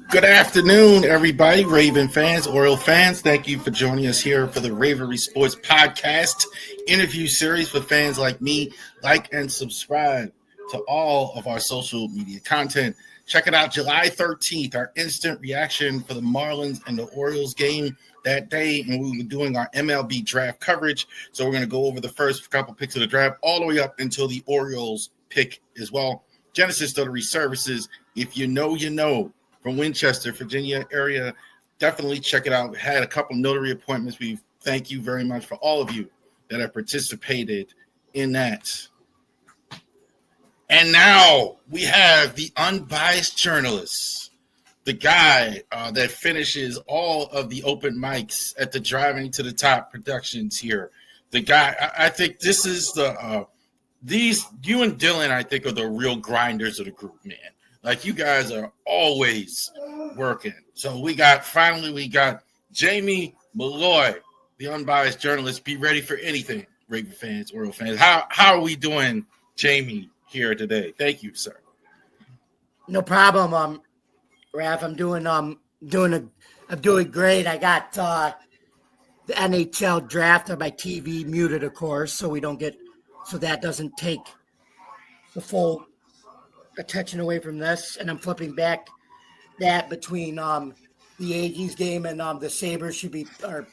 Good afternoon, everybody, Raven fans, Oriole fans. Thank you for joining us here for the RAVORI Sports Podcast interview series for fans like me. Like and subscribe to all of our social media content. Check it out, July 13th, our instant reaction for the Marlins and the Orioles game that day. And we were doing our MLB draft coverage. So we're going to go over the first couple picks of the draft all the way up until the Orioles pick as well. Genesis Notary Services, if you know, you know. From Winchester, Virginia area, definitely check it out. Had a couple notary appointments. We thank you very much for all of you that have participated in that. And now we have the unbiased journalist, the guy that finishes all of the open mics at the Driving to the Top Productions here. The guy, I think this is the you and Dylan, I think, are the real grinders of the group, man. Like, you guys are always working. So we got Jamie Malloy, the unbiased journalist. Be ready for anything, Raven fans, Oriole fans. How are we doing, Jamie, here today? Thank you, sir. No problem, Raph. I'm doing great. I got the NHL draft on my TV muted, of course, so that doesn't take the full attention away from this, and I'm flipping back that between the Aggies game and the Sabres should be, or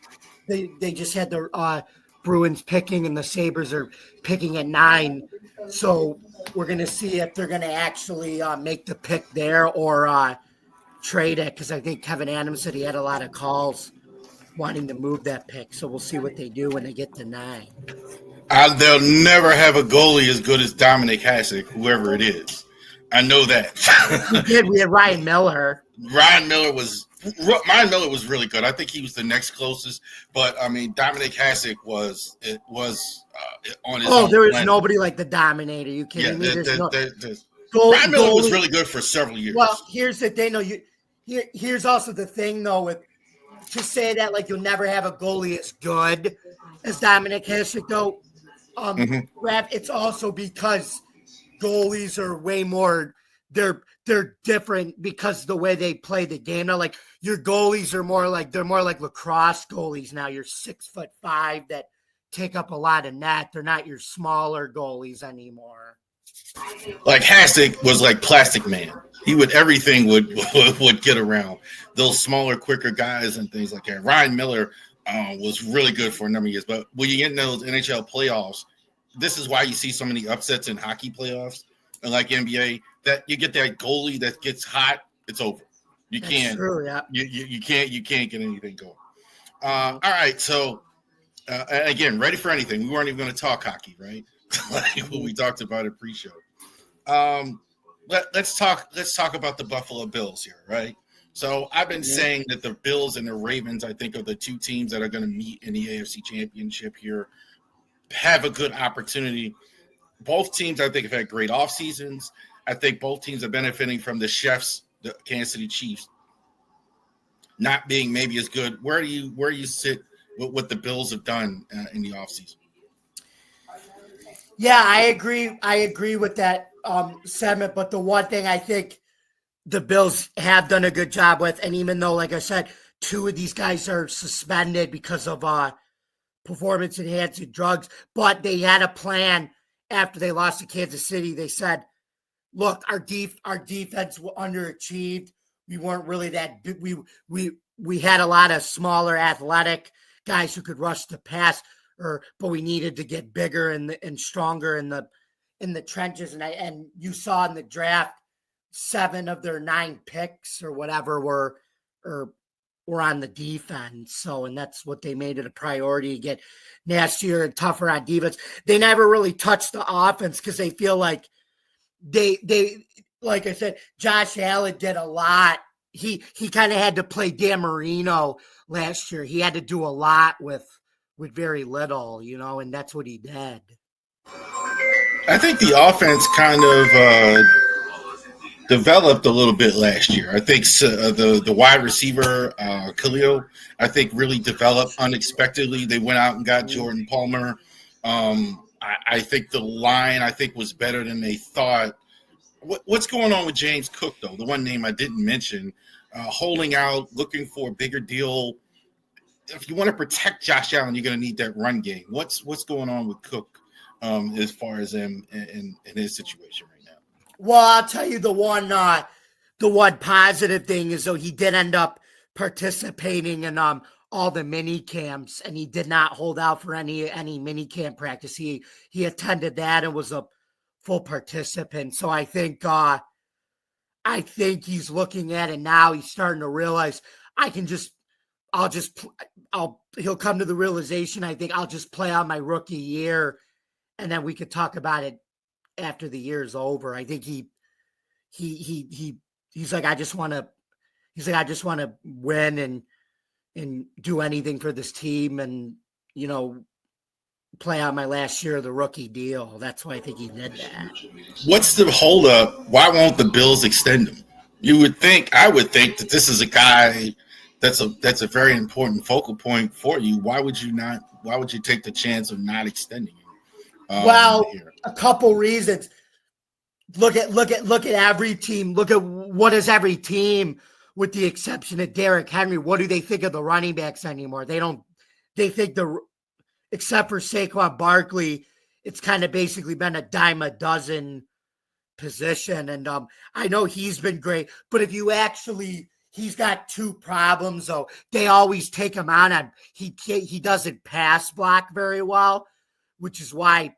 they just had the Bruins picking, and the Sabres are picking at 9. So we're gonna see if they're gonna actually make the pick there or trade it, because I think Kevin Adams said he had a lot of calls wanting to move that pick. So we'll see what they do when they get to 9. They'll never have a goalie as good as Dominic Hasek, whoever it is. I know that. We had Ryan Miller. Ryan Miller was really good. I think he was the next closest. But, I mean, Dominic Hasek was on his own. There is nobody like the Dominator. You kidding me? Ryan Miller was really good for several years. Well, here's the thing, though. Here's also the thing, though, with to say that, like, you'll never have a goalie as good as Dominic Hasek, though. Rap, it's also because goalies are way more, they're different because the way they play the game now. Like, your goalies are more like lacrosse goalies now. You're 6'5" that take up a lot of net. They're not your smaller goalies anymore. Like, Hasek was like Plastic Man. Everything would get around those smaller, quicker guys and things like that. Ryan Miller was really good for a number of years, but when you get in those NHL playoffs, this is why you see so many upsets in hockey playoffs and like NBA, that you get that goalie that gets hot, it's over. That's true, yeah. You can't get anything going. All right, so again, ready for anything. We weren't even going to talk hockey, right? Like what we talked about at pre-show. Let's talk about the Buffalo Bills here, right? So I've been saying that the Bills and the Ravens, I think, are the two teams that are going to meet in the AFC Championship here, have a good opportunity. Both teams, I think, have had great off seasons. I think both teams are benefiting from the Kansas City Chiefs, not being maybe as good. Where do you sit with what the Bills have done in the offseason? Yeah, I agree with that sentiment. But the one thing I think the Bills have done a good job with, and even though, like I said, 2 of these guys are suspended because of performance-enhancing drugs, but they had a plan after they lost to Kansas City. They said, look, our defense underachieved. We weren't really that big. We had a lot of smaller, athletic guys who could rush the pass, but we needed to get bigger and stronger in the trenches. And you saw in the draft, 7 of their 9 picks or whatever were on the defense. So, and that's what they made it a priority to get nastier and tougher on defense. They never really touched the offense because they feel like they like I said, Josh Allen did a lot. He kind of had to play Dan Marino last year. He had to do a lot with very little, and that's what he did. I think the offense kind of developed a little bit last year. I think the wide receiver, Khalil, I think really developed unexpectedly. They went out and got Jordan Palmer. I think the line, was better than they thought. What's going on with James Cook, though? The one name I didn't mention, holding out, looking for a bigger deal. If you want to protect Josh Allen, you're going to need that run game. What's going on with Cook as far as him in his situation right now? Well, I'll tell you the one positive thing is, though, he did end up participating in all the mini camps, and he did not hold out for any mini camp practice. He attended that and was a full participant. So I think he's looking at it now. He's starting to realize he'll come to the realization. I think I'll just play out my rookie year, and then we could talk about it after the year's over. I think he's like, I just want to win and do anything for this team, and play out my last year of the rookie deal. That's why I think he did that. What's the holdup? Why won't the Bills extend him? I would think that this is a guy that's a very important focal point for you. Why would you take the chance of not extending him? A couple reasons. Look at every team. Look at what is every team, with the exception of Derrick Henry. What do they think of the running backs anymore? They think except for Saquon Barkley, it's kind of basically been a dime a dozen position. And I know he's been great, but he's got two problems though. They always take him out on he doesn't pass block very well, which is why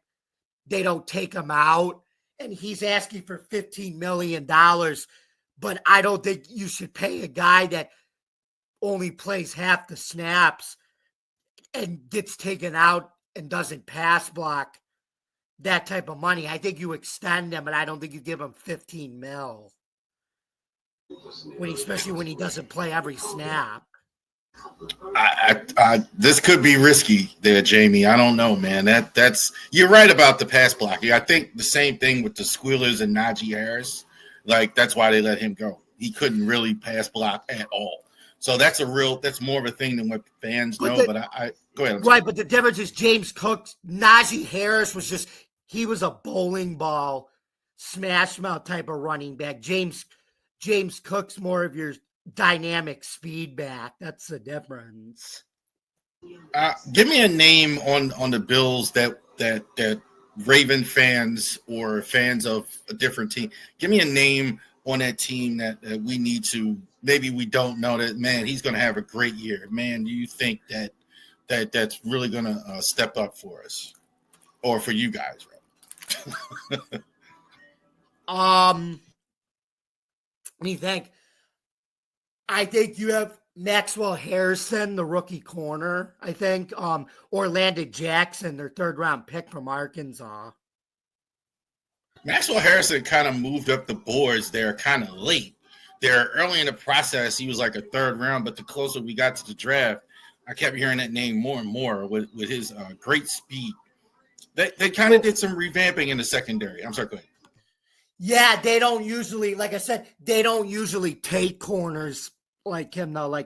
they don't take him out. And he's asking for $15 million, but I don't think you should pay a guy that only plays half the snaps and gets taken out and doesn't pass block that type of money. I think you extend him, but I don't think you give him $15 million, especially when he doesn't play every snap. This could be risky there, Jamie. I don't know, man. That's you're right about the pass blocking. I think the same thing with the Squealers and Najee Harris. Like, that's why they let him go. He couldn't really pass block at all. So that's more of a thing than what fans know. But I go ahead. Right, but the difference is James Cook, Najee Harris he was a bowling ball, smash mouth type of running back. James Cook's more of your dynamic speed back. That's the difference. Give me a name on the Bills that Raven fans or fans of a different team. Give me a name on that team that we need to. Maybe we don't know that, man, he's going to have a great year. Man, do you think that's really going to step up for us or for you guys? Right? Let me think. I think you have Maxwell Harrison, the rookie corner, I think. Orlando Jackson, their third-round pick from Arkansas. Maxwell Harrison kind of moved up the boards there kind of late. There early in the process, he was like a third round, but the closer we got to the draft, I kept hearing that name more and more with his great speed. They kind of did some revamping in the secondary. I'm sorry, go ahead. Yeah, they don't usually, like I said, they don't usually take corners like him, though.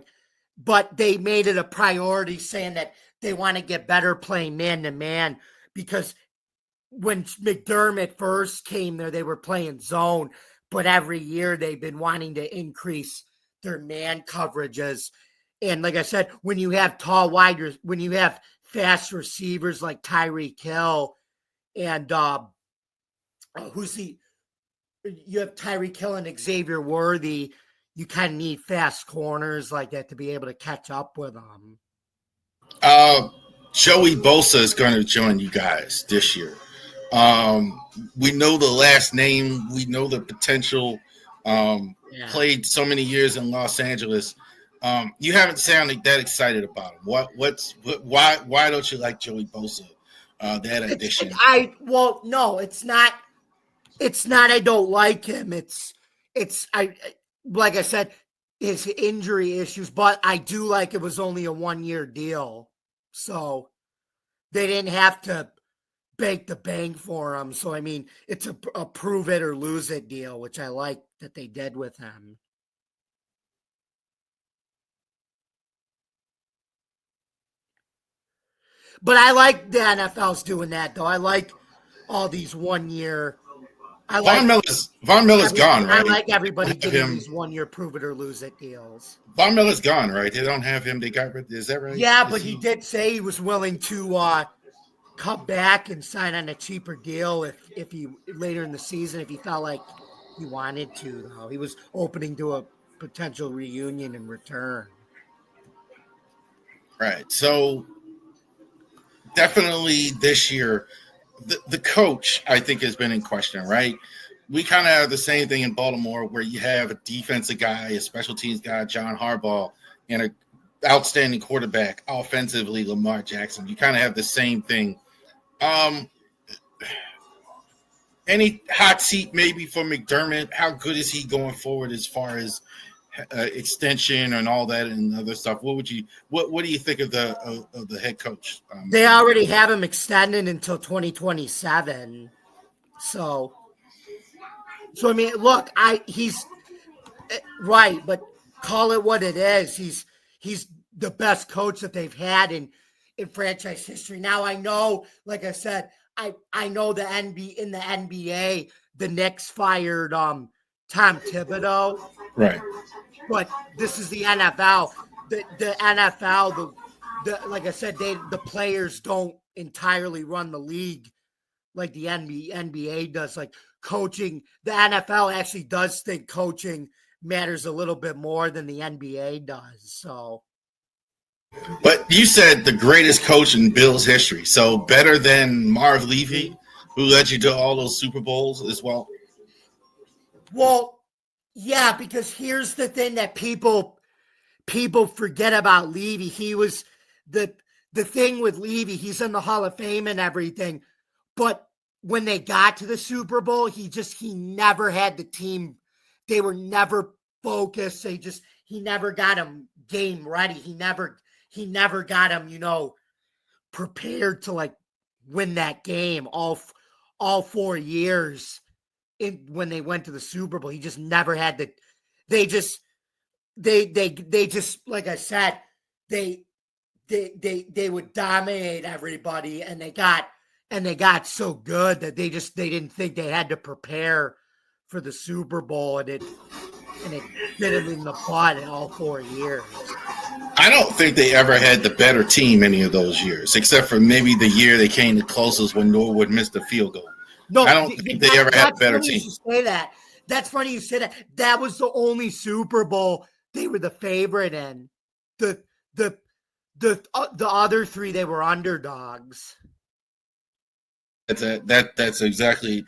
But they made it a priority, saying that they want to get better playing man-to-man, because when McDermott first came there, they were playing zone, but every year they've been wanting to increase their man coverages. And like I said, when you have when you have fast receivers like Tyreek Hill and you have Tyreek Hill and Xavier Worthy, you kind of need fast corners like that to be able to catch up with them. Joey Bosa is going to join you guys this year. We know the last name. We know the potential. Played so many years in Los Angeles. You haven't sounded that excited about him. Why don't you like Joey Bosa? That addition. No, it's not. It's not I don't like him. It's like I said, his injury issues, but I do like it was only a 1-year deal. So they didn't have to bank the bank for him. So, I mean, it's a prove it or lose it deal, which I like that they did with him. But I like the NFL's doing that, though. I like all these 1-year. Von Miller's gone, right? I like everybody getting these 1-year prove it or lose it deals. Von Miller's gone, right? They don't have him. They got rid. Is that right? Yeah, but he did say he was willing to come back and sign on a cheaper deal if he later in the season if he felt like he wanted to. Though he was opening to a potential reunion and return. Right. So definitely this year. The coach, I think, has been in question, right? We kind of have the same thing in Baltimore where you have a defensive guy, a special teams guy, John Harbaugh, and an outstanding quarterback, offensively, Lamar Jackson. You kind of have the same thing. Any hot seat maybe for McDermott? How good is he going forward as far as extension and all that and other stuff? What do you think of the head coach? They already have him extended until 2027. So I mean, look, he's right, but call it what it is. He's the best coach that they've had in franchise history. Now I know, like I said, I know in the NBA, the Knicks fired Tom Thibodeau. Right. But this is the NFL. The NFL, like I said, the players don't entirely run the league like the NBA does. Like coaching, the NFL actually does think coaching matters a little bit more than the NBA does. So, but you said the greatest coach in Bills history, so better than Marv Levy, who led you to all those Super Bowls as well. Well. Yeah, because here's the thing that people forget about Levy. He was the thing with Levy. He's in the Hall of Fame and everything, but when they got to the Super Bowl, he never had the team. They were never focused. He never got them game ready. He never got them, prepared to like win that game all 4 years. When they went to the Super Bowl, he just never had the. They just like I said, they would dominate everybody, and they got so good that they didn't think they had to prepare for the Super Bowl, and it bit them in the butt in all 4 years. I don't think they ever had the better team any of those years, except for maybe the year they came the closest when Norwood missed the field goal. No, I don't think they ever had a better team. Say that. That's funny you say that. That was the only Super Bowl they were the favorite in. The other three they were underdogs. That's exactly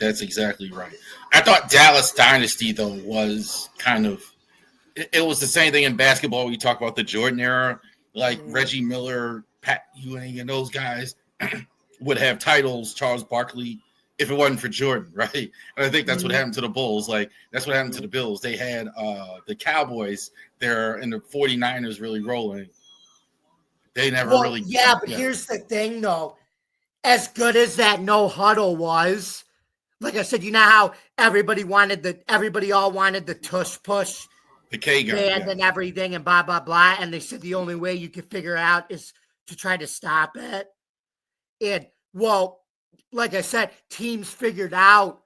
right. I thought Dallas Dynasty though was kind of it was the same thing in basketball. We talk about the Jordan era, like Reggie Miller, Pat Ewing, and those guys would have titles. Charles Barkley. If it wasn't for Jordan, right? And I think that's what happened to the Bulls. Like, that's what happened to the Bills. They had the Cowboys there and the 49ers really rolling. They never really. Yeah, but here's the thing, though. As good as that no huddle was, like I said, you know how everybody all wanted the tush push, the K gun, and everything, and blah blah blah. And they said the only way you could figure out is to try to stop it. And like I said, teams figured out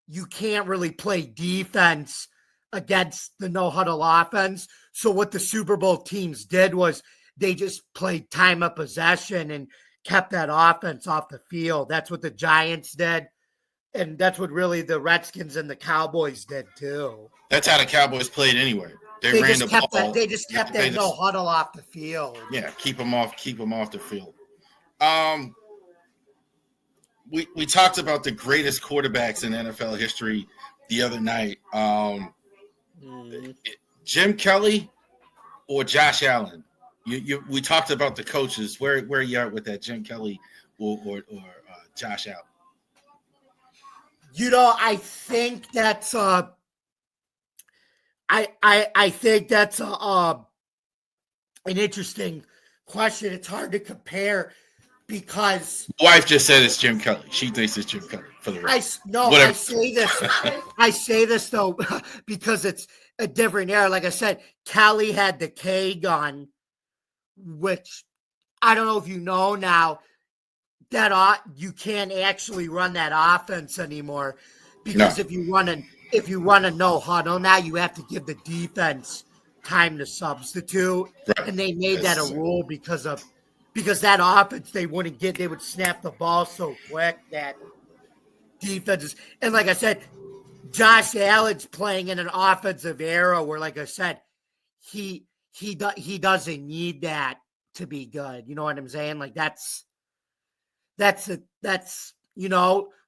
you can't really play defense against the no-huddle offense. So what the Super Bowl teams did was they just played time of possession and kept that offense off the field. That's what the Giants did. And that's what really the Redskins and the Cowboys did too. That's how the Cowboys played anyway. They ran the ball. They just kept that no-huddle off the field. Yeah, keep them off the field. We talked about the greatest quarterbacks in NFL history the other night. Jim Kelly or Josh Allen? We talked about the coaches. Where you at with that, Jim Kelly or Josh Allen? I think that's I think that's an interesting question. It's hard to compare because my wife just said it's Jim Kelly. She thinks it's Jim Kelly for the rest. I say this. I say this though because it's a different era. Like I said, Kelly had the K gun, which I don't know if you know now that you can't actually run that offense anymore because if you run a no huddle now, you have to give the defense time to substitute, right. And they made that a rule because that offense they would snap the ball so quick that defenses, and like I said, Josh Allen's playing in an offensive era where, like I said, he doesn't need that to be good. You know what I'm saying? Like that's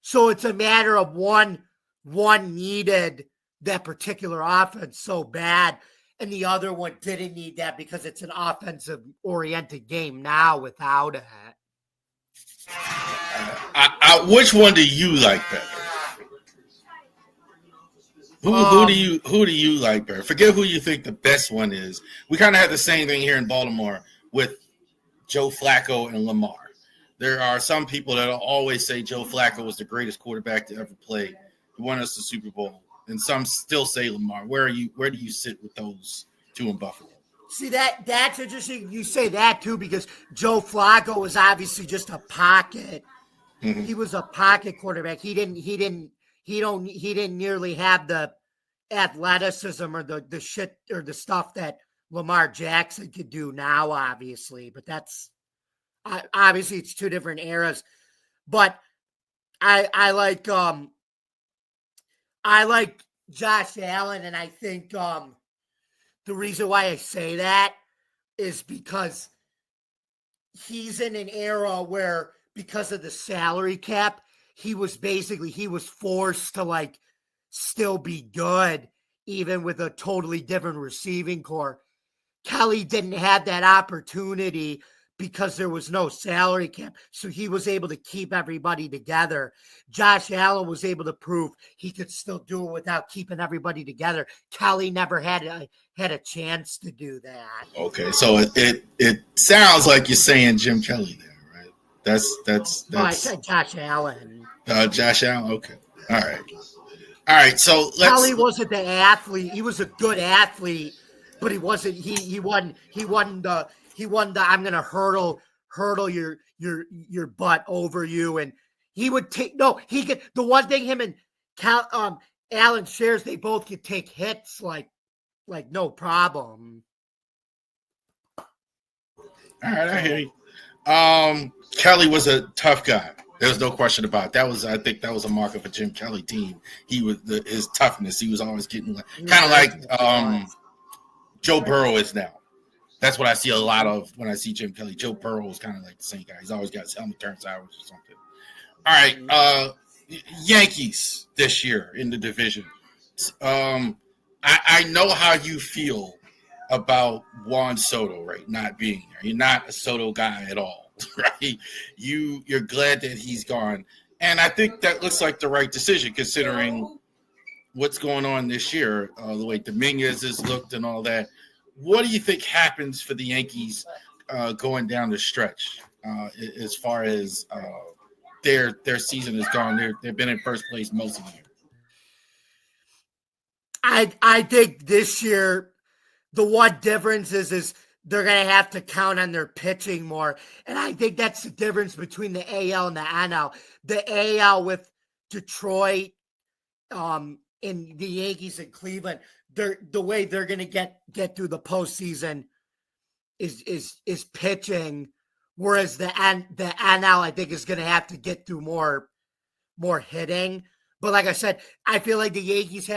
so it's a matter of one needed that particular offense so bad, and the other one didn't need that because it's an offensive oriented game now without it. Which one do you like better? Who do you like better? Forget who you think the best one is. We kind of had the same thing here in Baltimore with Joe Flacco and Lamar. There are some people that will always say Joe Flacco was the greatest quarterback to ever play, who won us the Super Bowl, and some still say Lamar. Where do you sit with those two in Buffalo? See, that's interesting. You say that too because Joe Flacco was obviously just a pocket. Mm-hmm. He was a pocket quarterback. He didn't nearly have the athleticism or the shit or the stuff that Lamar Jackson could do now, obviously. But that's obviously it's two different eras. But I like Josh Allen, and I think the reason why I say that is because he's in an era where, because of the salary cap, he was forced to like still be good, even with a totally different receiving core. Kelly didn't have that opportunity because there was no salary cap. So he was able to keep everybody together. Josh Allen was able to prove he could still do it without keeping everybody together. Kelly never had a chance to do that. Okay, so it sounds like you're saying Jim Kelly there, right? That's I said Josh Allen. Josh Allen. Okay. All right. So Kelly wasn't the athlete. He was a good athlete, but he wasn't. He wasn't the I'm gonna hurdle your butt over you, and he would take. No, he could. The one thing him and Allen shares, they both could take hits like no problem. All right, I hear you. Kelly was a tough guy. There's no question about it. I think that was a mark of a Jim Kelly team. He was his toughness. He was always getting kind of like Joe Burrow is now. That's what I see a lot of when I see Jim Kelly. Joe Burrow is kind of like the same guy. He's always got his helmet turned sideways or something. All right, Yankees this year in the division. I know how you feel about Juan Soto, right? Not being there. You're not a Soto guy at all, right? You're glad that he's gone, and I think that looks like the right decision considering what's going on this year, the way Dominguez has looked and all that. What do you think happens for the Yankees going down the stretch as far as their season is gone? They've been in first place most of the year. I think this year the one difference is they're going to have to count on their pitching more. And I think that's the difference between the AL and the NL. The AL with Detroit and the Yankees and Cleveland, the way they're going to get through the postseason is pitching, whereas the NL I think is going to have to get through more hitting. But like I said, I feel like the Yankees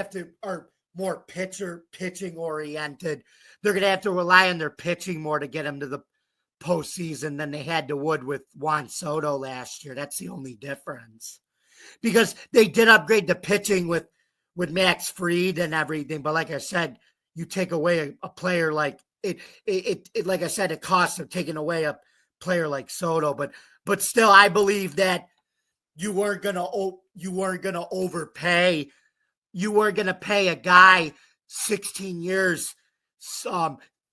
are more pitching oriented. They're going to have to rely on their pitching more to get them to the postseason than they had to with Juan Soto last year. That's the only difference, because they did upgrade the pitching with Max Fried and everything. But like I said, you take away a player like it like I said, it costs them taking away a player like Soto. But still, I believe that you weren't gonna overpay. You weren't gonna pay a guy 16 years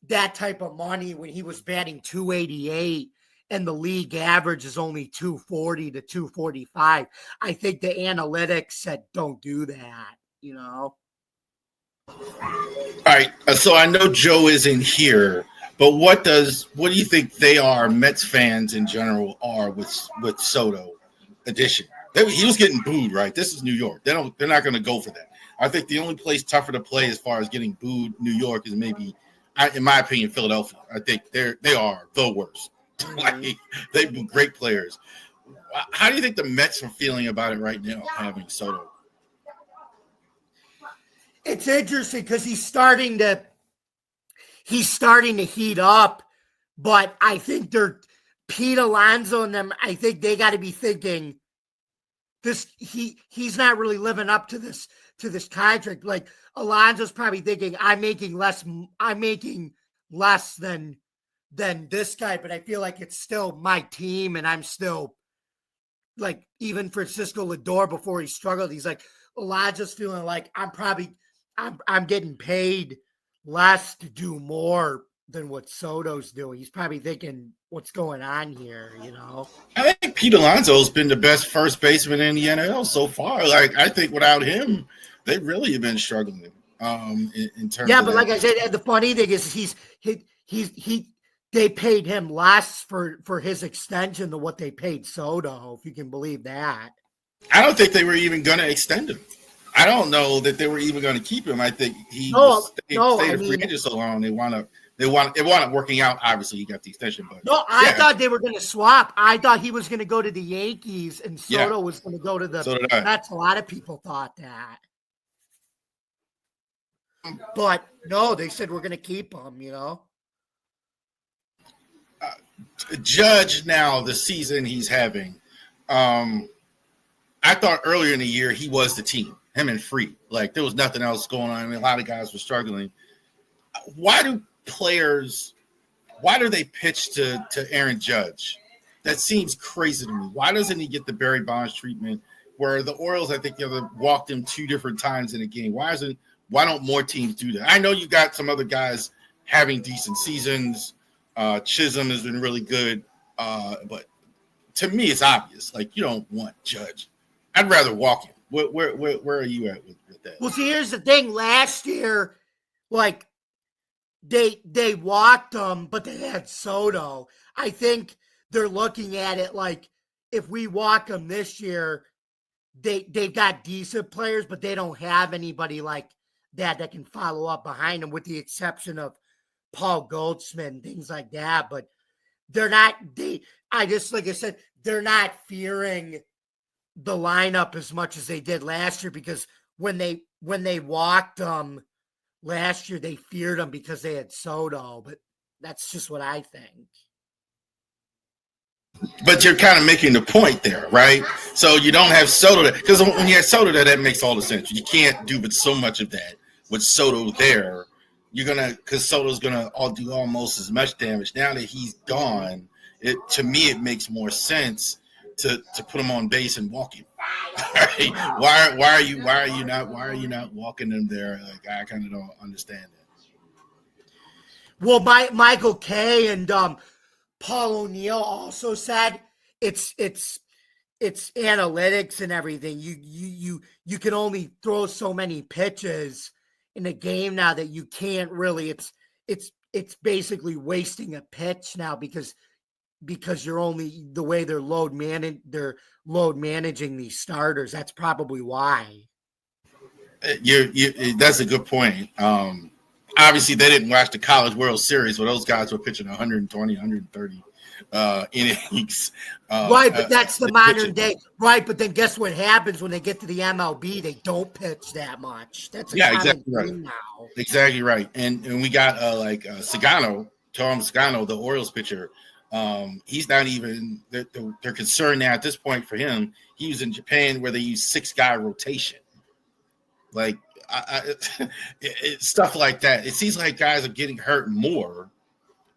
that type of money when he was batting 288 and the league average is only 240 to 245. I think the analytics said don't do that, you know. All right, so I know Joe isn't here, but what do you think they are, Mets fans in general, are with Soto addition? He was getting booed, right? This is New York. They're not going to go for that. I think the only place tougher to play as far as getting booed, New York, is maybe, in my opinion, Philadelphia. I think they are the worst. Like, they've been great players. How do you think the Mets are feeling about it right now, having Soto? It's interesting because he's starting to heat up, but I think Pete Alonso and them, I think they got to be thinking he's not really living up to this contract. Like, Alonso's probably thinking I'm making less than this guy, but I feel like it's still my team, and I'm still, like, even Francisco Lindor before he struggled, he's like, Alonso's feeling like I'm getting paid less to do more than what Soto's doing. He's probably thinking, what's going on here, you know? I think Pete Alonso's been the best first baseman in the NL so far. Like, I think without him, they really have been struggling in terms. Yeah, of but like I said, the funny thing is they paid him less for his extension than what they paid Soto, if you can believe that. I don't think they were even going to extend him. I don't know that they were even going to keep him. I think he stayed a free agent so long. It wound up working out. Obviously, he got the extension. But I thought they were going to swap. I thought he was going to go to the Yankees and Soto was going to go to the. So did I. That's a lot of people thought that. But no, they said we're going to keep him. You know. Judge now the season he's having. I thought earlier in the year he was the team. Him and Free. Like, there was nothing else going on. I mean, a lot of guys were struggling. Why do they pitch to Aaron Judge? That seems crazy to me. Why doesn't he get the Barry Bonds treatment where the Orioles, I think, walked him 2 different times in a game? Why don't more teams do that? I know you got some other guys having decent seasons. Chisholm has been really good. But to me, it's obvious. Like, you don't want Judge. I'd rather walk him. Where are you at with that? Well, see, here's the thing. Last year, like, they walked him, but they had Soto. I think they're looking at it like, if we walk him this year, they've got decent players, but they don't have anybody like that can follow up behind them, with the exception of Paul Goldschmidt and things like that. But they're not. Like I said, they're not fearing the lineup as much as they did last year, because when they walked last year, they feared them because they had Soto. But that's just what I think. But you're kind of making the point there, right? So you don't have Soto, because when you have Soto there, that makes all the sense. You can't do but so much of that with Soto there. Because Soto's gonna do almost as much damage. Now that he's gone, to me it makes more sense to put him on base and walk him. Right? Why are you not walking him there? Like, I kind of don't understand that. Well, Michael Kay and Paul O'Neill also said it's analytics and everything. You can only throw so many pitches in a game now that you can't really. It's basically wasting a pitch now because you're only, the way they're load managing these starters. That's probably why. That's a good point. Obviously, they didn't watch the College World Series where those guys were pitching 120, 130 innings. Right, but that's the modern day. Right, but then guess what happens when they get to the MLB? They don't pitch that much. That's exactly right. Now. Exactly right. And we got Sagano, Tom Sagano, the Orioles pitcher. He's not even. They're concerned now at this point for him. He was in Japan where they use 6-guy rotation. Like, stuff like that. It seems like guys are getting hurt more,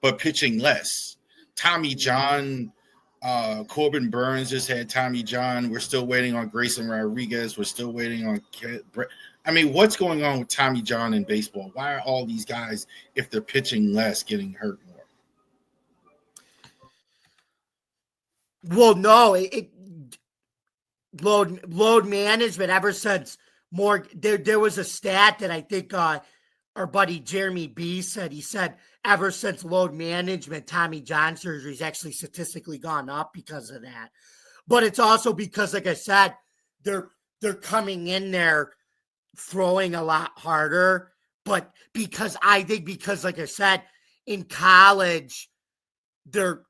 but pitching less. Tommy John Corbin Burns just had Tommy John. We're still waiting on Grayson Rodriguez. We're still waiting on I mean, what's going on with Tommy John in baseball? Why are all these guys, if they're pitching less, getting hurt more? Well, no, load management ever since there was a stat that I think our buddy Jeremy B said. He said ever since load management, Tommy John surgery's actually statistically gone up because of that. But it's also because, like I said, they're coming in there throwing a lot harder. But because like I said, in college, they're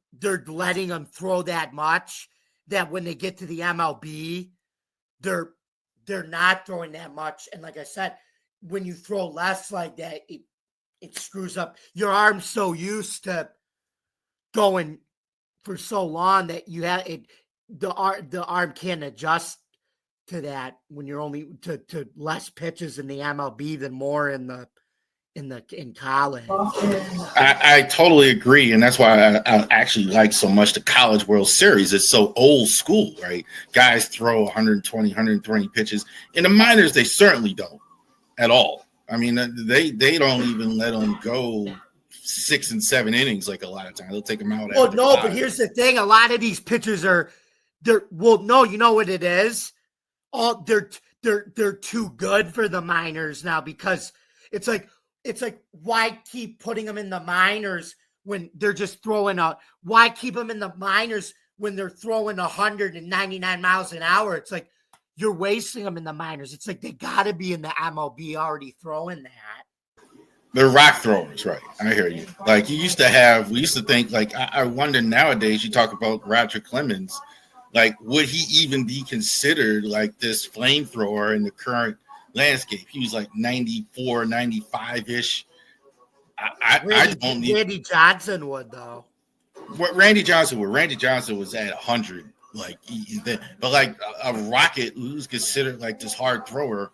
letting them throw that much that when they get to the MLB, they're not throwing that much. And like I said, when you throw less like that, it screws up. Your arm's so used to going for so long that you have it. The arm can't adjust to that when you're only to less pitches in the MLB than more in college. I totally agree, and that's why I actually like so much the College World Series. It's so old school, right? Guys throw 120 pitches. In the minors, they certainly don't at all. I mean, they don't even let them go 6 and 7 innings like a lot of times. They'll take them out. Well, no, but here's the thing: a lot of these pitchers you know what it is. They're too good for the minors now because it's like why keep putting them in the minors when they're just throwing out? Why keep them in the minors when they're throwing 199 miles an hour? It's like you're wasting them in the minors. It's like they got to be in the MLB already throwing that. They're rock throwers, right? I hear you. Like we used to think, like, I wonder nowadays, you talk about Roger Clemens, like, would he even be considered like this flamethrower in the current landscape? He was like 94, 95-ish. Randy Johnson would, though. What Randy Johnson was at 100. Like, but like a Rocket, who's considered like this hard thrower,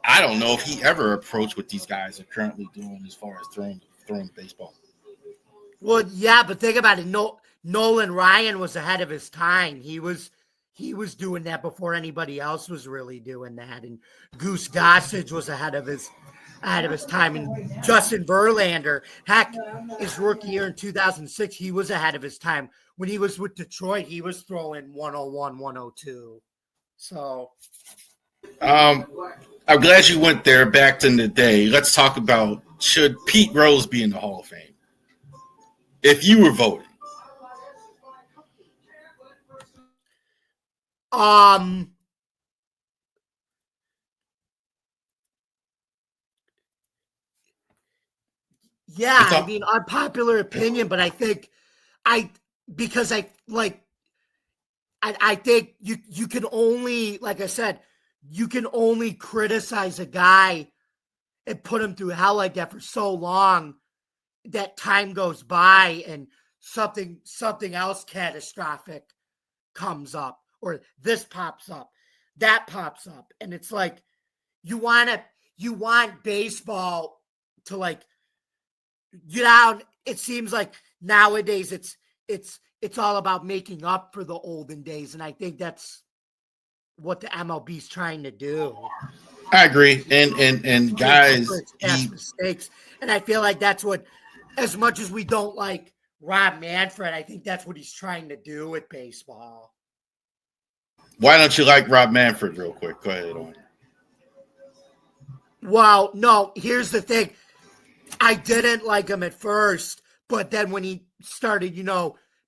I don't know if he ever approached what these guys are currently doing as far as throwing baseball. Well, yeah, but think about it. Nolan Ryan was ahead of his time. He was doing that before anybody else was really doing that. And Goose Gossage was ahead of his time. And Justin Verlander, heck, his rookie year in 2006, he was ahead of his time. When he was with Detroit, he was throwing 101, 102. So I'm glad you went there back in the day. Let's talk about, should Pete Rose be in the Hall of Fame? If you were voting. Yeah, I mean, unpopular opinion, but I think I think you can only, like I said, you can only criticize a guy and put him through hell like that for so long that time goes by and something else catastrophic comes up, or this pops up, that pops up. And it's like, you want baseball to, like, it seems like nowadays it's all about making up for the olden days. And I think that's what the MLB is trying to do. I agree. And guys, mistakes. And I feel like that's what, as much as we don't like Rob Manfred, I think that's what he's trying to do with baseball. Why don't you like Rob Manfred real quick? Go ahead on. Well, no, here's the thing. I didn't like him at first, but then when he started,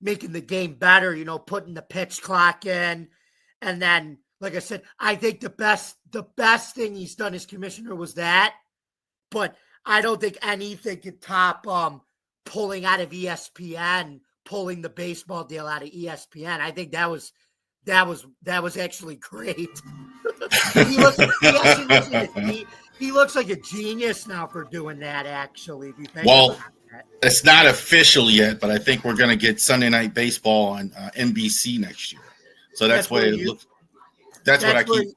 making the game better, putting the pitch clock in, and then, like I said, I think the best thing he's done as commissioner was that, but I don't think anything could top pulling out of ESPN, pulling the baseball deal out of ESPN. I think that was actually great. He looks like a genius now for doing that, actually. If you think about that. It's not official yet, but I think we're going to get Sunday Night Baseball on NBC next year. So that's what it looks. That's what I keep.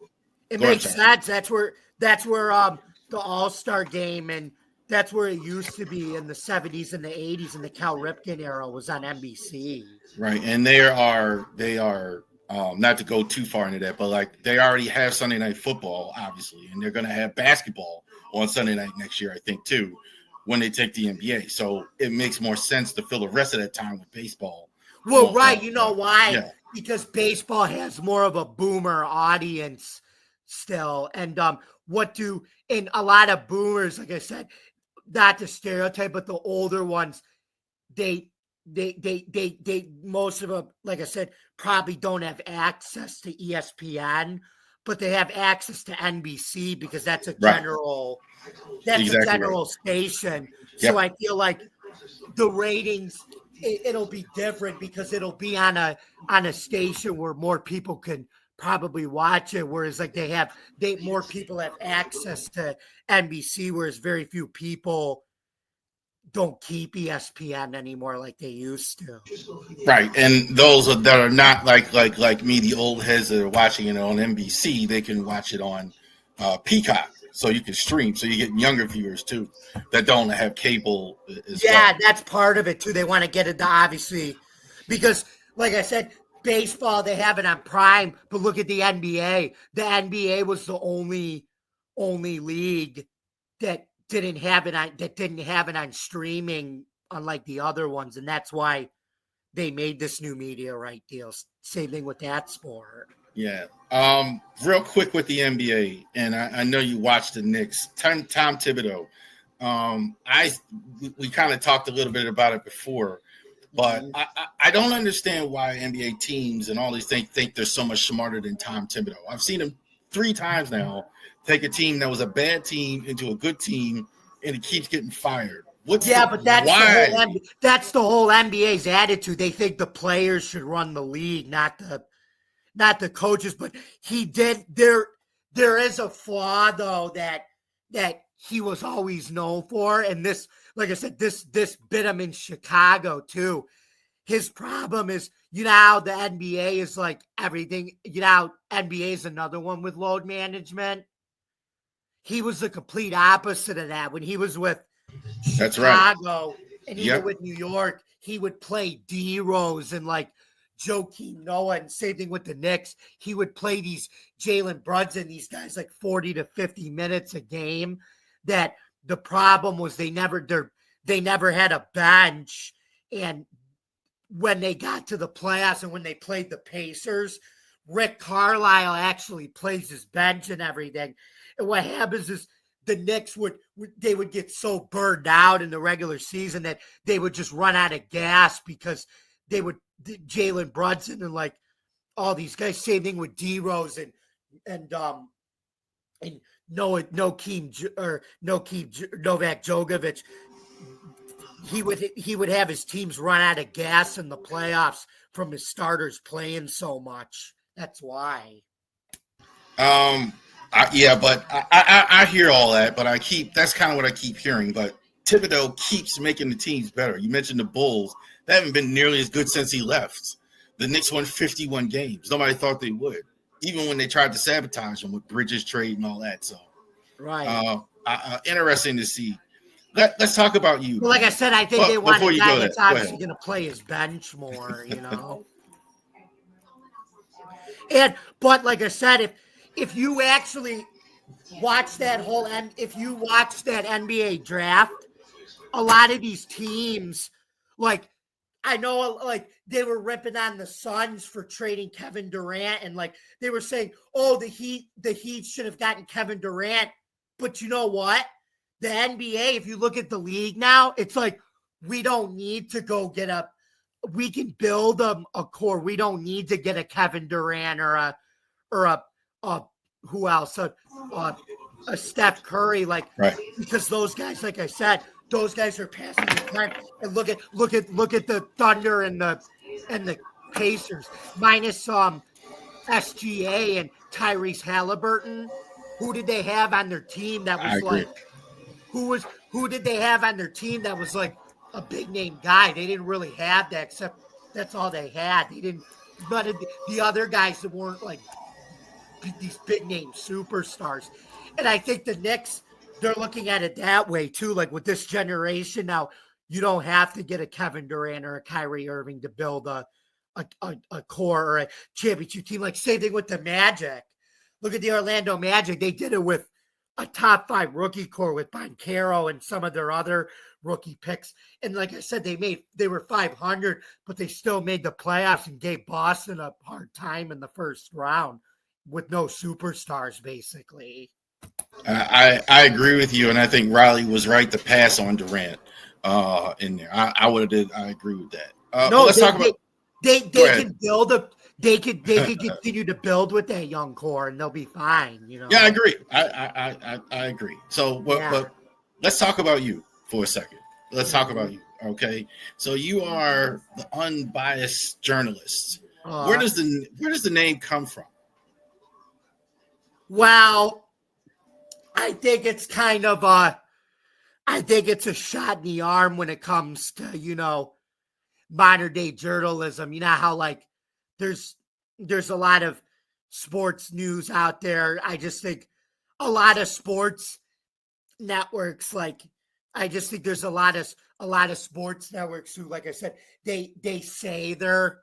It makes sense. That's where the All-Star game and That's where it used to be in the 70s and the 80s, and the Cal Ripken era was on NBC. Right, and they are not to go too far into that, but like they already have Sunday Night Football, obviously, and they're going to have basketball on Sunday night next year, I think, too, when they take the NBA. So it makes more sense to fill the rest of that time with baseball. Well, right, you know why? Yeah. Because baseball has more of a boomer audience still, and and a lot of boomers, like I said, not the stereotype, but the older ones, they most of them, like I said, probably don't have access to ESPN, but they have access to NBC because that's a general, station. Yep. So I feel like the ratings, it'll be different because it'll be on a station where more people can probably watch it, whereas like more people have access to NBC, whereas very few people don't keep ESPN anymore like they used to. Right, and those that are not like me, the old heads that are watching it on NBC, they can watch it on Peacock, so you can stream. So you get younger viewers too that don't have cable. That's part of it too. They want to get it to, obviously, because like I said, baseball, they have it on Prime, but look at the NBA. The NBA was the only league that didn't have it on streaming, unlike the other ones, and that's why they made this new media right deal. Same thing with that sport. Yeah. Real quick with the NBA, and I know you watched the Knicks. Tom Thibodeau. We kind of talked a little bit about it before, but I don't understand why NBA teams and all these things think they're so much smarter than Tom Thibodeau. I've seen him 3 times now take a team that was a bad team into a good team, and it keeps getting fired. But that's the whole NBA's attitude. They think the players should run the league, not the coaches. But he did. There is a flaw though that he was always known for, and this, like I said, this bit him in Chicago too. His problem is, how the NBA is like everything. NBA is another one with load management. He was the complete opposite of that when he was with Chicago and even with New York. He would play D-Rose and like Joakim Noah, and same thing with the Knicks. He would play these Jalen Brunson, these guys like 40 to 50 minutes a game. That the problem was they never had a bench, and when they got to the playoffs and when they played the Pacers, Rick Carlisle actually plays his bench and everything. And what happens is the Knicks would get so burned out in the regular season that they would just run out of gas because Jalen Brunson and like all these guys. Same thing with D-Rose and Novak Djokovic. He would have his teams run out of gas in the playoffs from his starters playing so much. That's why. But I hear all that, but that's kind of what I keep hearing. But Thibodeau keeps making the teams better. You mentioned the Bulls. They haven't been nearly as good since he left. The Knicks won 51 games. Nobody thought they would, even when they tried to sabotage them with Bridges trade and all that. So, interesting to see. Let's talk about you. Well, like I said, I think they want a guy that's obviously going to play his bench more, But like I said, if you actually watch that NBA draft, a lot of these teams, like I know, like they were ripping on the Suns for trading Kevin Durant, and like they were saying, "Oh, the Heat should have gotten Kevin Durant." But you know what? The NBA, if you look at the league now, it's like we don't need to go get we can build a core. We don't need to get a Kevin Durant or a who else? A Steph Curry, because those guys, like I said, those guys are passing the time. And look at the Thunder and the Pacers minus SGA and Tyrese Halliburton. Who did they have on their team that was like? Who did they have on their team that was like a big name guy? They didn't really have that, except that's all they had. They didn't. None of the other guys that weren't like these big name superstars. And I think the Knicks they're looking at it that way too. Like with this generation now, you don't have to get a Kevin Durant or a Kyrie Irving to build a core or a championship team. Like same thing with the Magic. Look at the Orlando Magic. They did it with a top 5 rookie core with Boncaro and some of their other rookie picks. And like I said, they were 500, but they still made the playoffs and gave Boston a hard time in the first round with no superstars, basically. I agree with you, and I think Riley was right to pass on Durant in there. I would have did. I agree with that. No, let's talk about. They can build a. They could continue to build with that young core, and they'll be fine. You know. Yeah, I agree. I agree. So, but let's talk about you for a second. Let's talk about you. Okay, so you are the unbiased journalist. Where does the name come from? Well, I think it's kind of I think it's a shot in the arm when it comes to modern day journalism. You know how like there's a lot of sports news out there. I just think a lot of sports networks, like I just think there's a lot of sports networks who, like I said, they say they're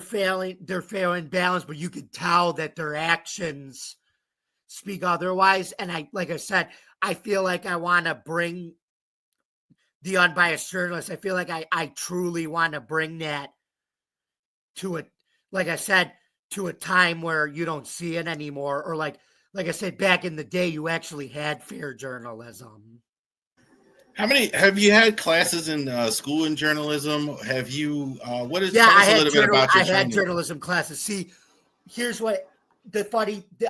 failing balance, but you can tell that their actions speak otherwise. And like I said, I feel like I want to bring the unbiased journalist. I feel like I truly want to bring that to it. Like I said, to a time where you don't see it anymore. Or like I said, back in the day, you actually had fair journalism. Have you had classes in school in journalism? Have you, I had journalism classes. See, here's what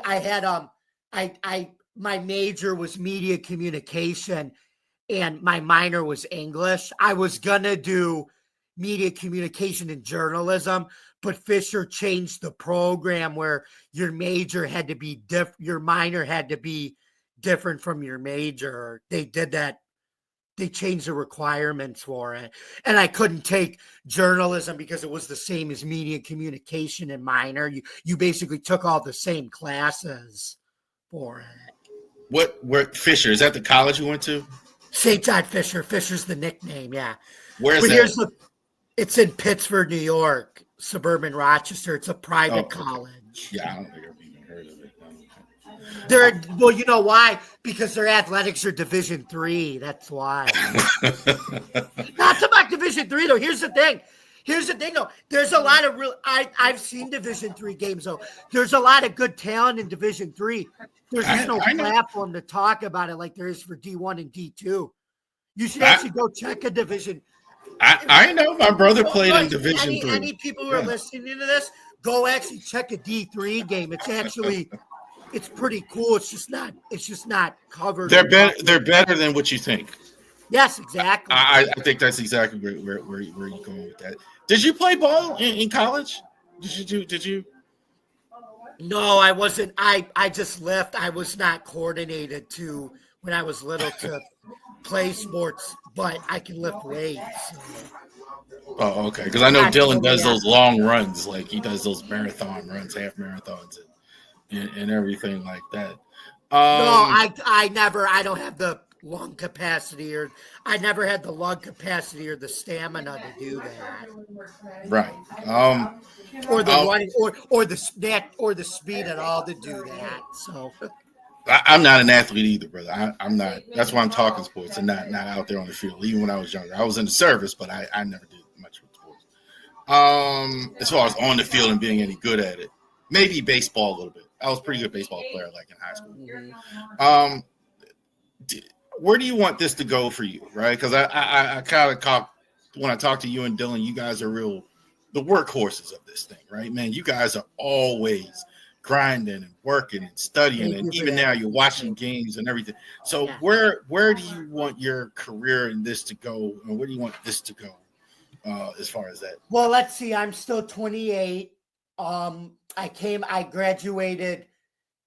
I had, my major was media communication and my minor was English. I was going to do media communication and journalism, but Fisher changed the program where your major had to be your minor had to be different from your major. They did that. They changed the requirements for it. And I couldn't take journalism because it was the same as media communication and minor. You basically took all the same classes for it. Where Fisher? Is that the college you went to? St. John Fisher. Fisher's the nickname, yeah. Where's that? It's in Pittsford, New York, suburban Rochester. It's a private college. Yeah, I don't think I've even heard of it. Well, you know why? Because their athletics are Division III. That's why. Not to mock Division III, though. Here's the thing, though. There's a lot of I've seen Division III games, though. There's a lot of good talent in Division III. There's just no platform to talk about it like there is for D1 and D2. You should actually go check a division. I know my brother played in Division III. Any people who are listening to this, go actually check a D3 game. It's pretty cool. It's just not covered. They're better than what you think. Yes, exactly. I think that's exactly where you're going with that. Did you play ball in college? Did you? No, I wasn't. I just left. I was not coordinated when I was little to play sports, but I can lift weights. So. Oh, okay. Because I know Dylan does those long runs, like he does those marathon runs, half marathons, and everything like that. No, I don't have the lung capacity, or I never had the lung capacity or the stamina to do that. Right. Or the running, or the speed at all to do that. So. I'm not an athlete either, brother. I'm not. That's why I'm talking sports and not out there on the field. Even when I was younger, I was in the service, but I never did much with sports. As far as on the field and being any good at it, maybe baseball a little bit. I was a pretty good baseball player, like in high school. Where do you want this to go for you, right? Because I kind of talk when I talk to you and Dylan. You guys are the workhorses of this thing, right, man? You guys are always grinding and working and studying, and even now you're watching games and everything. So where do you want your career in this to go, and where do you want this to go as far as that? Well, let's see. I'm still 28. I graduated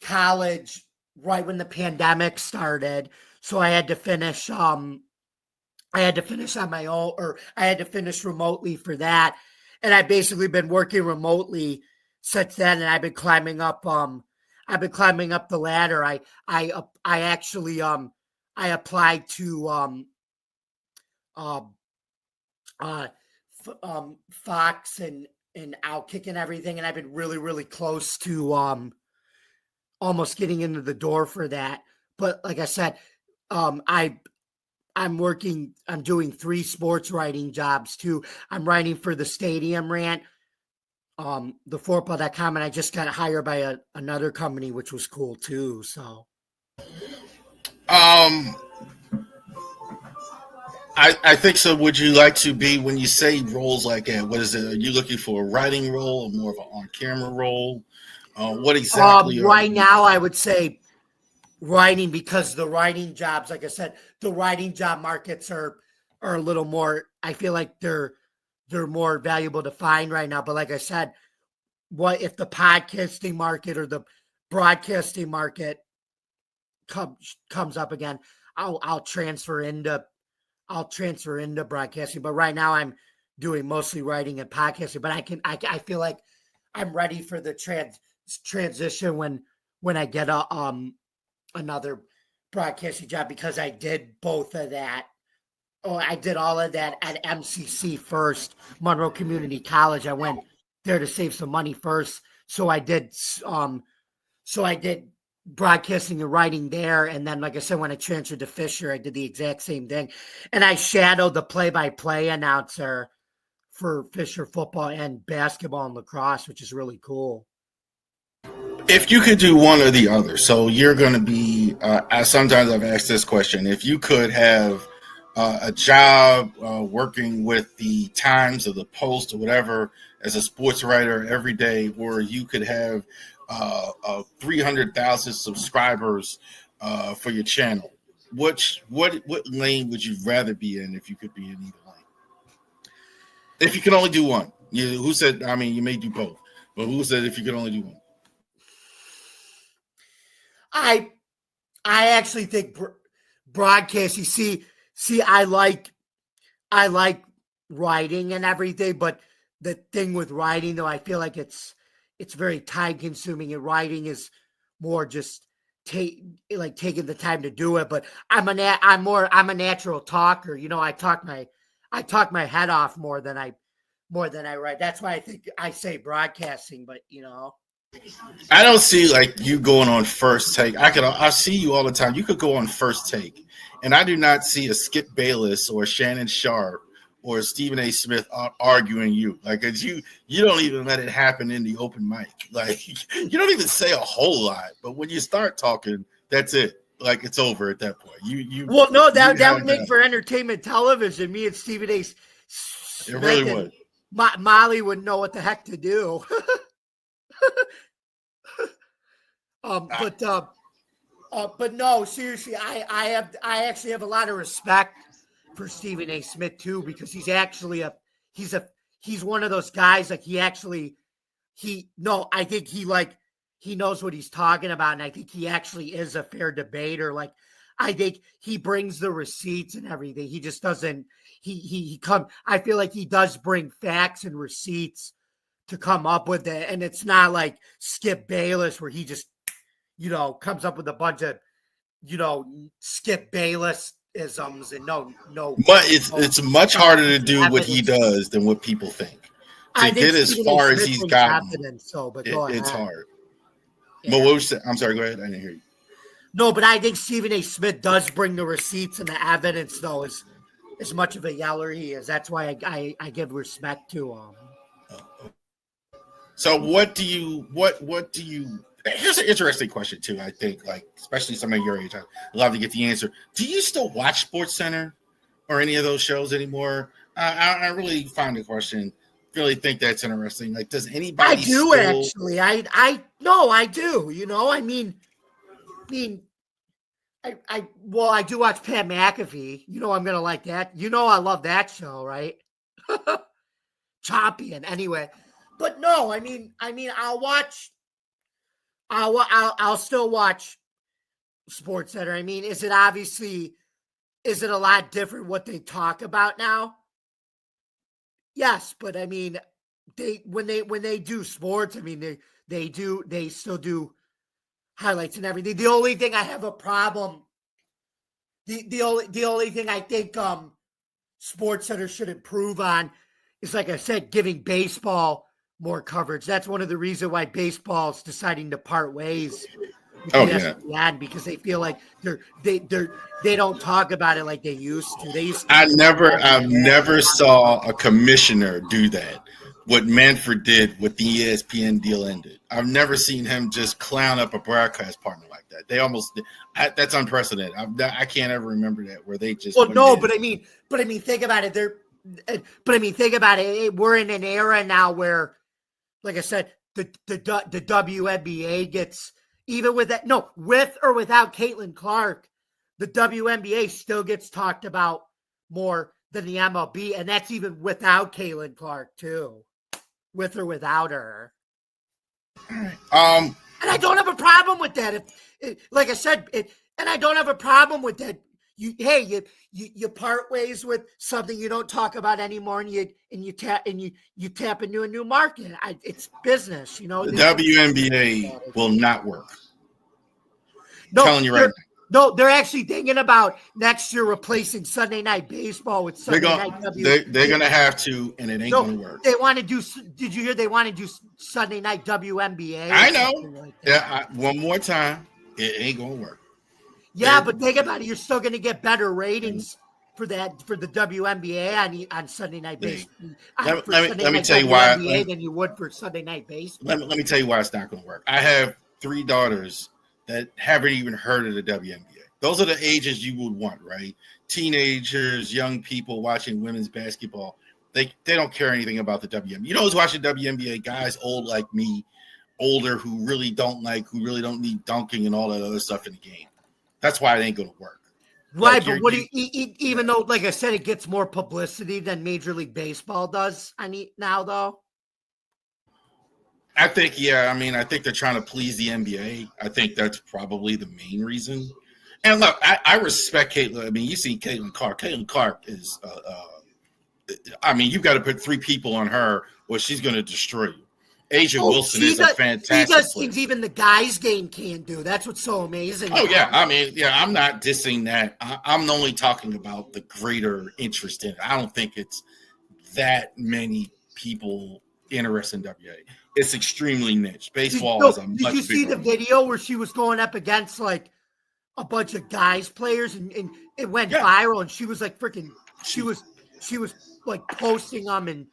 college right when the pandemic started, so I had to finish. I had to finish on my own, or I had to finish remotely for that, and I've basically been working remotely since then, and I've been climbing up the ladder. I actually I applied to Fox and Outkick and everything, and I've been really, really close to almost getting into the door for that. But like I said, I'm doing 3 sports writing jobs too. I'm writing for the Stadium Rant, the Forkball.com, and I just got hired by another company, which was cool too. So I think so. Would you like to be, when you say roles like that, what is it? Are you looking for a writing role or more of an on-camera role? What exactly? Right now, I would say writing, because the writing jobs, like I said, the writing job markets are a little more. I feel like they're more valuable to find right now. But like I said, what if the podcasting market or the broadcasting market comes up again? I'll transfer into broadcasting. But right now, I'm doing mostly writing and podcasting. But I feel like I'm ready for the transition when I get another broadcasting job, because I did both of that. Oh, I did all of that at MCC first, Monroe Community College. I went there to save some money first, so I did broadcasting and writing there, and then, like I said, when I transferred to Fisher, I did the exact same thing, and I shadowed the play-by-play announcer for Fisher football and basketball and lacrosse, which is really cool. If you could do one or the other, so you're going to be, sometimes I've asked this question, if you could have a job working with the Times or the Post or whatever as a sports writer every day, or you could have 300,000 subscribers for your channel, what lane would you rather be in if you could be in either lane? If you could only do one. Who said, I mean, you may do both, but who said if you could only do one? I actually think broadcasting. See, I like writing and everything, but the thing with writing, though, I feel like it's very time consuming, and writing is more just taking the time to do it. But I'm a natural talker. I talk my head off more than I write. That's why I think I say broadcasting, but I don't see like you going on First Take. I see you all the time. You could go on First Take, and I do not see a Skip Bayless or Shannon Sharp or Stephen A. Smith arguing you. Like, you don't even let it happen in the open mic. Like, you don't even say a whole lot, but when you start talking, that's it. Like, it's over at that point. That would make for entertainment television. Me and Stephen A. Smith, it really would. Molly wouldn't know what the heck to do. But no, seriously, I actually have a lot of respect for Stephen A. Smith too, because he's actually he's one of those guys, like, I think he knows what he's talking about, and I think he actually is a fair debater. Like, I think he brings the receipts and everything. He just doesn't. I feel like he does bring facts and receipts to come up with it, and it's not like Skip Bayless where he just comes up with a bunch of Skip Bayless isms and no. But it's much harder to do what he does than what people think. To get as far as he's gotten, it's hard. Yeah. But what was I'm sorry, go ahead. I didn't hear you. No, but I think Stephen A. Smith does bring the receipts and the evidence, though, as much of a yeller he is. That's why I give respect to him. So what do you here's an interesting question too, I think, like, especially somebody your age, I'd love to get the answer. Do you still watch SportsCenter or any of those shows anymore? I really find the question, really think that's interesting. Like, does anybody I do actually. I do. I do watch Pat McAfee. I'm gonna like that. I love that show, right? Champion, anyway. But no, I'll still watch SportsCenter. Is it a lot different what they talk about now? Yes, but when they do sports, they still do highlights and everything. The only thing I have a problem The only thing I think SportsCenter should improve on is, like I said, giving baseball more coverage. That's one of the reasons why baseball's deciding to part ways with ESPN, because they feel like they don't talk about it like they used to. I've never saw a commissioner do that. What Manfred did with the ESPN deal ended. I've never seen him just clown up a broadcast partner like that. They almost that's unprecedented. I can't ever remember that where they just. Well, no, but I mean, think about it. Think about it. We're in an era now where, like I said, the WNBA gets, even with that, no, with or without Caitlin Clark, the WNBA still gets talked about more than the MLB, and that's even without Caitlin Clark too, with or without her. And I don't have a problem with that. Like I said, and I don't have a problem with that. You part ways with something you don't talk about anymore, and you tap into a new market. It's business, The WNBA will not work. No, I'm telling you right now. No, they're actually thinking about next year replacing Sunday Night Baseball with Sunday Night WNBA. They're going to have to, and it ain't going to work. They want to do. Did you hear? They want to do Sunday Night WNBA. I know. Like one more time, it ain't going to work. Yeah, but think about it. You're still going to get better ratings for the WNBA on Sunday Night Baseball. Let me tell you why. Than you would for Sunday Night Baseball. Let me tell you why it's not going to work. I have 3 daughters that haven't even heard of the WNBA. Those are the ages you would want, right? Teenagers, young people watching women's basketball. They don't care anything about the WNBA. You know who's watching WNBA? Guys old like me, older who really don't need dunking and all that other stuff in the game. That's why it ain't going to work. Right, but what even though, like I said, it gets more publicity than Major League Baseball does now, though? I think they're trying to please the NBA. I think that's probably the main reason. And look, I respect Caitlin. I mean, you see Caitlin Clark. Caitlin Clark is, you've got to put 3 people on her or she's going to destroy you. Asia Wilson is a fantastic She does player. things even the guys' game can't do. That's what's so amazing. Oh, yeah. I'm not dissing that. I'm only talking about the greater interest in it. I don't think it's that many people interested in WA. It's extremely niche. Baseball is a much bigger. Did you see the video where she was going up against like a bunch of guys players and it went viral, and she was like she was like posting them and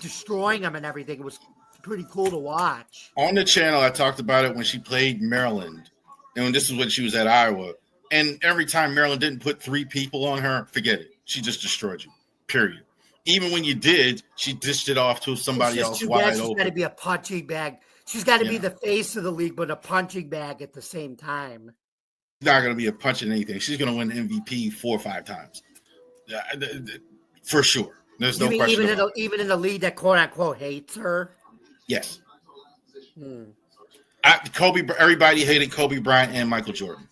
destroying them and everything. It was pretty cool to watch. On the channel, I talked about it when she played Maryland, and this is when she was at Iowa. And every time Maryland didn't put 3 people on her, forget it. She just destroyed you, period. Even when you did, she dished it off to somebody else wide open. She's got to be a punching bag. She's got to be the face of the league, but a punching bag at the same time. She's not going to be a punching anything. She's going to win MVP 4 or 5 times. For sure. There's no question. Even in the league that quote unquote hates her? Yes. Everybody hated Kobe Bryant and Michael Jordan.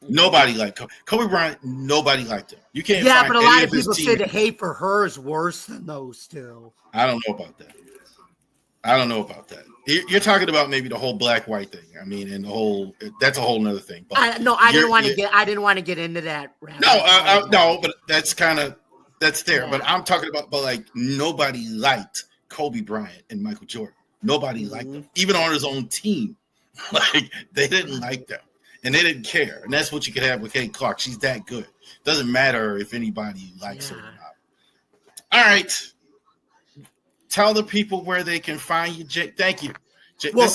Nobody liked Kobe Bryant. Nobody liked him. You can't. Yeah, but a lot of people say the hate for her is worse than those two. I don't know about that. You're talking about maybe the whole black-white thing. I mean, and the whole that's a whole nother thing. But I didn't want to get into that. No, but that's there. Yeah. But I'm talking about, like, nobody liked Kobe Bryant and Michael Jordan. Nobody liked them, even on his own team. Like, they didn't like them. And they didn't care. And that's what you could have with Caitlin Clark. She's that good. Doesn't matter if anybody likes her or not. All right. Tell the people where they can find you, Jake. Thank you. Jake, well,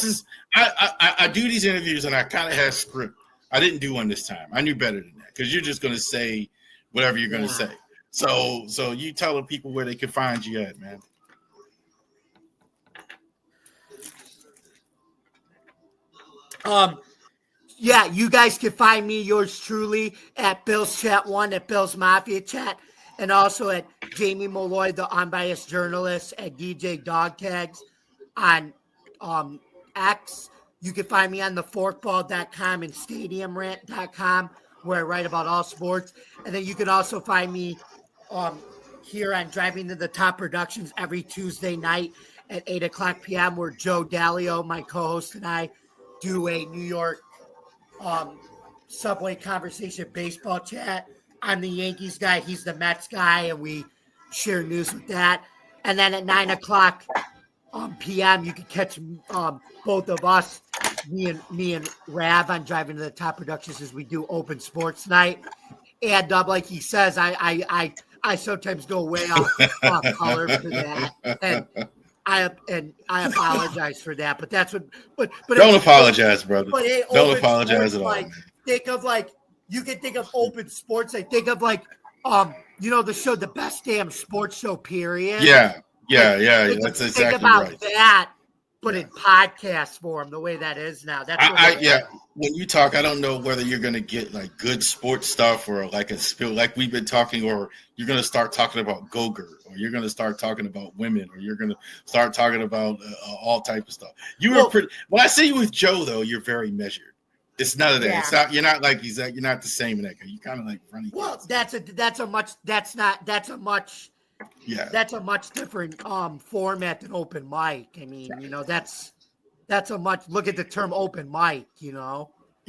I do these interviews and I kind of have script. I didn't do one this time. I knew better than that because you're just going to say whatever you're going to say. So you tell the people where they can find you at, man. Yeah, you guys can find me, yours truly, at Bill's Chat 1, at Bill's Mafia Chat, and also at Jamie Malloy, the unbiased journalist, at DJ Dog Tags on X. You can find me on the Forkball.com and StadiumRant.com, where I write about all sports. And then you can also find me here on Driving to the Top Productions every Tuesday night at 8 o'clock p.m., where Joe Dalio, my co-host, and I do a New York Subway Conversation Baseball Chat. I'm the Yankees guy. He's the Mets guy, and we share news with that. And then at 9 o'clock p.m., you can catch both of us, me and Rav, on Driving to the Top Productions as we do open sports night. And like he says, I sometimes go way off color for that, and I apologize for that. But that's what. But don't apologize, brother. But don't apologize at all. Like, think of you can think of open sports. Like think of the show, The Best Damn Sports Show. Period. Yeah. That's exactly think about right. that. But in podcast form, the way that is now. That's when you talk, I don't know whether you're going to get like good sports stuff or like a spill, like we've been talking, or you're going to start talking about Go-Gurt, or you're going to start talking about women, or you're going to start talking about all type of stuff. When I see you with Joe, though, you're very measured. It's none of that. Yeah. It's not. You're not like you're not the same in that guy. You kind of like funny. Well, that's a much different format than open mic. I mean, that's a much, look at the term open mic, Yeah,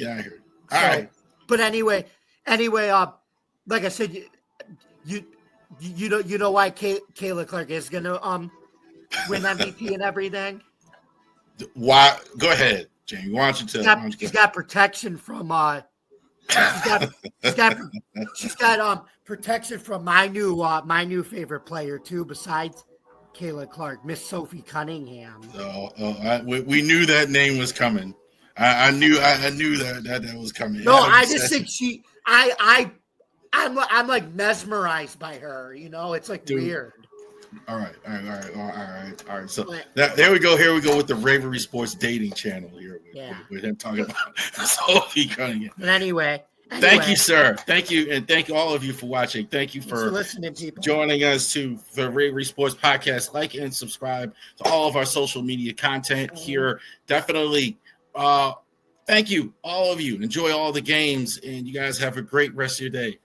I heard it. All right. But anyway, like I said, you know why Kayla Clark is gonna win MVP and everything? Why? Go ahead, Jamie. Why don't you tell? She's got protection from she's got protection from my new favorite player too, besides Kayla Clark, Miss Sophie Cunningham. We knew that name was coming. I knew that was coming. No, I just think I'm like mesmerized by her. It's like weird. All right. So there we go. Here we go with the RAVORI Sports dating channel here with him talking about Sophie Cunningham. But anyway. Thank you, sir. Thank you, and thank all of you for watching. Thank you for listening, people. Joining us to the RAVORI Sports Podcast. Like and subscribe to all of our social media content here. Definitely. Thank you, all of you. Enjoy all the games, and you guys have a great rest of your day.